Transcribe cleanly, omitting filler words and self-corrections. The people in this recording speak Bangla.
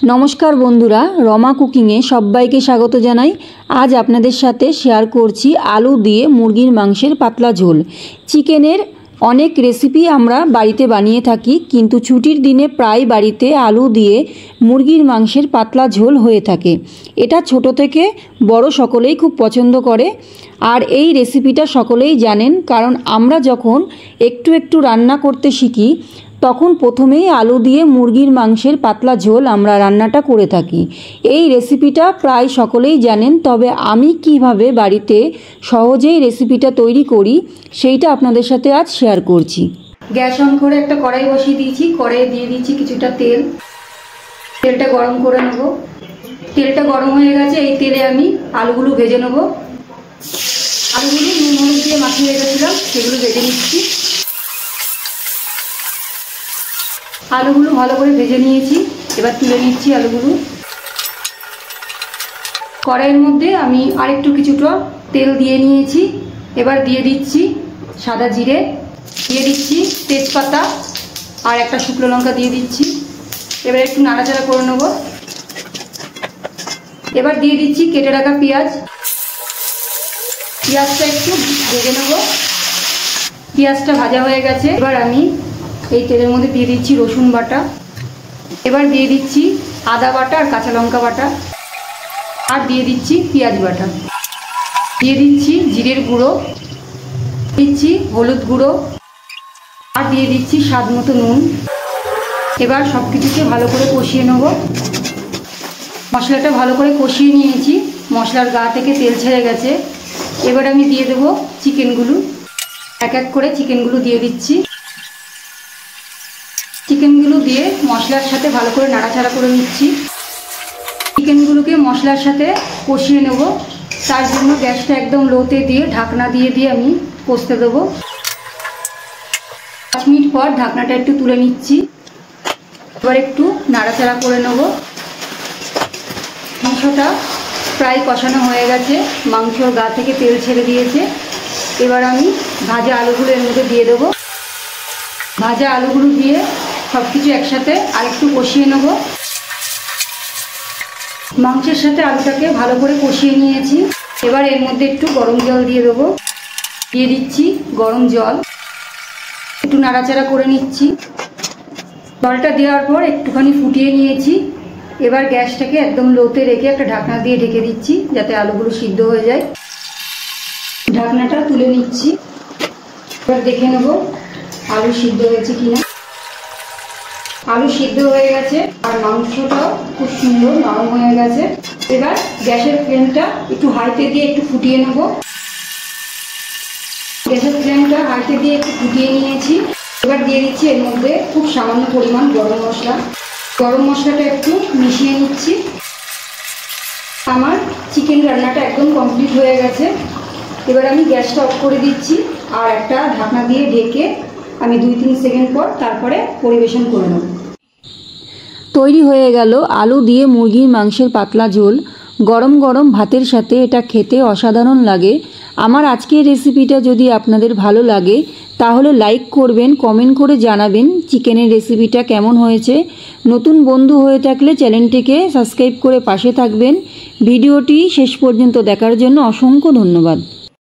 नमस्कार बंधुरा रमा कुकिंगे सबाइके स्वागत जानाई। आज आपनादेर साथे शेयर करछि आलू दिए मुरगिर मांसेर पातला झोल। चिकेनेर अनेक रेसिपि आमरा बाड़ीते बानिये थाकी, किन्तु छुटिर दिने प्राय बाड़ीते आलू दिए मुरगिर मांसेर पातला झोल हये थाके। एटा छोटो थेके बड़ो सकलेई खूब पछंद करे और এই রেসিপিটা সকলেই জানেন, কারণ আমরা যখন একটু একটু রান্না করতে শিখি তখন প্রথমেই আলু দিয়ে মুরগির মাংসের পাতলা ঝোল আমরা রান্নাটা করে থাকি। এই রেসিপিটা প্রায় সকলেই জানেন, তবে আমি কিভাবে বাড়িতে সহজেই রেসিপিটা তৈরি করি সেইটা আপনাদের সাথে আজ শেয়ার করছি। গ্যাস অন করে একটা কড়াই বসিয়ে দিয়েছি। কড়াইয়ে দিয়ে দিচ্ছি কিছুটা তেল। তেলটা গরম করে নেব। তেলটা গরম হয়ে গেছে, এই তেলে আমি আলুগুলো ভেজে নেব। আলুগুলো নুন হলুদ দিয়ে মাখিয়ে রেখেছিলাম, সেগুলো ভেজে নিচ্ছি। আলুগুলো ভালো করে ভেজে নিয়েছি, এবার তুলে নিচ্ছি আলুগুলো। কড়াইয়ের মধ্যে আমি আরেকটু কিছুটা তেল দিয়ে নিয়েছি। এবার দিয়ে দিচ্ছি সাদা জিরে, দিয়ে দিচ্ছি তেজপাতা আর একটা শুকনো লঙ্কা দিয়ে দিচ্ছি। এবার একটু নাড়াচাড়া করে নেব। এবার দিয়ে দিচ্ছি কেটে রাখা পেঁয়াজ। পেঁয়াজটা একটু ভেজে নেব। পেঁয়াজটা ভাজা হয়ে গেছে, এবার আমি এই তেলের মধ্যে দিয়ে দিচ্ছি রসুন বাটা। এবার দিয়ে দিচ্ছি আদা বাটা আর কাঁচা লঙ্কা বাটা, আর দিয়ে দিচ্ছি পেঁয়াজ বাটা। দিয়ে দিচ্ছি জিরের গুঁড়ো, দিচ্ছি হলুদ গুঁড়ো, আর দিয়ে দিচ্ছি স্বাদ মতো নুন। এবার সব কিছুকে ভালো করে কষিয়ে নেব। মশলাটা ভালো করে কষিয়ে নিয়েছি, মশলার গা থেকে তেল ছেড়ে গেছে। এবার আমি দিয়ে দেবো চিকেনগুলো। এক এক করে চিকেনগুলো দিয়ে দিচ্ছি। চিকেনগুলো দিয়ে মশলার সাথে ভালো করে নাড়াচাড়া করে নিচ্ছি। চিকেনগুলোকে মশলার সাথে কষিয়ে নেব, তার জন্য গ্যাসটা একদম লোতে দিয়ে ঢাকনা দিয়ে আমি কষতে দেবো। 5 মিনিট পর ঢাকনাটা একটু তুলে নিচ্ছি। এবার একটু নাড়াচাড়া করে নেব। মাংসটা প্রায় কষানো হয়ে গেছে, মাংসর গা থেকে তেল ছেড়ে দিয়েছে। এবার আমি ভাজা আলুগুলো এর মধ্যে দিয়ে দেবো। ভাজা আলুগুলো দিয়ে সব কিছু একসাথে আরেকটু কষিয়ে নেব। মাংসের সাথে আলুটাকে ভালো করে কষিয়ে নিয়েছি। এবার এর মধ্যে একটু গরম জল দিয়ে দেবো। দিয়ে দিচ্ছি গরম জল, একটু নাড়াচাড়া করে নিচ্ছি। জলটা দেওয়ার পর একটুখানি ফুটিয়ে নিয়েছি। এবার গ্যাসটাকে একদম লোতে রেখে একটা ঢাকনা দিয়ে ঢেকে দিচ্ছি, যাতে আলুগুলো সিদ্ধ হয়ে যায়। ঢাকনাটা তুলে নিচ্ছি। এবার দেখে নেব আলু সিদ্ধ হয়েছে কিনা। আলু সিদ্ধ হয়ে গেছে আর মাংসটাও খুব সুন্দর নরম হয়ে গেছে। এবার গ্যাসের ফ্লেমটা একটু হাইতে দিয়ে একটু ফুটিয়ে নেব। গ্যাসের ফ্লেমটা হাইতে দিয়ে একটু ফুটিয়ে নিয়েছি। এবার দিয়ে দিচ্ছি এর মধ্যে খুব সামান্য পরিমাণ গরম মশলা। গরম মশলাটা একটু মিশিয়ে নিচ্ছি। আমার চিকেন রান্নাটা একদম কমপ্লিট হয়ে গেছে। এবার আমি গ্যাসটা অফ করে দিচ্ছি আর একটা ঢাকনা দিয়ে ঢেকে আমি 2-3 সেকেন্ড পর তারপরে পরিবেশন করে নেব। তৈরি হয়ে গেল আলু দিয়ে মুরগির মাংসের পাতলা ঝোল। গরম গরম ভাতের সাথে এটা খেতে অসাধারণ লাগে। আমার আজকের রেসিপিটা যদি আপনাদের ভালো লাগে তাহলে লাইক করবেন, কমেন্ট করে জানাবেন চিকেনের রেসিপিটা কেমন হয়েছে। নতুন বন্ধু হয়ে থাকলে চ্যানেলটিকে সাবস্ক্রাইব করে পাশে থাকবেন। ভিডিওটি শেষ পর্যন্ত দেখার জন্য অসংখ্য ধন্যবাদ।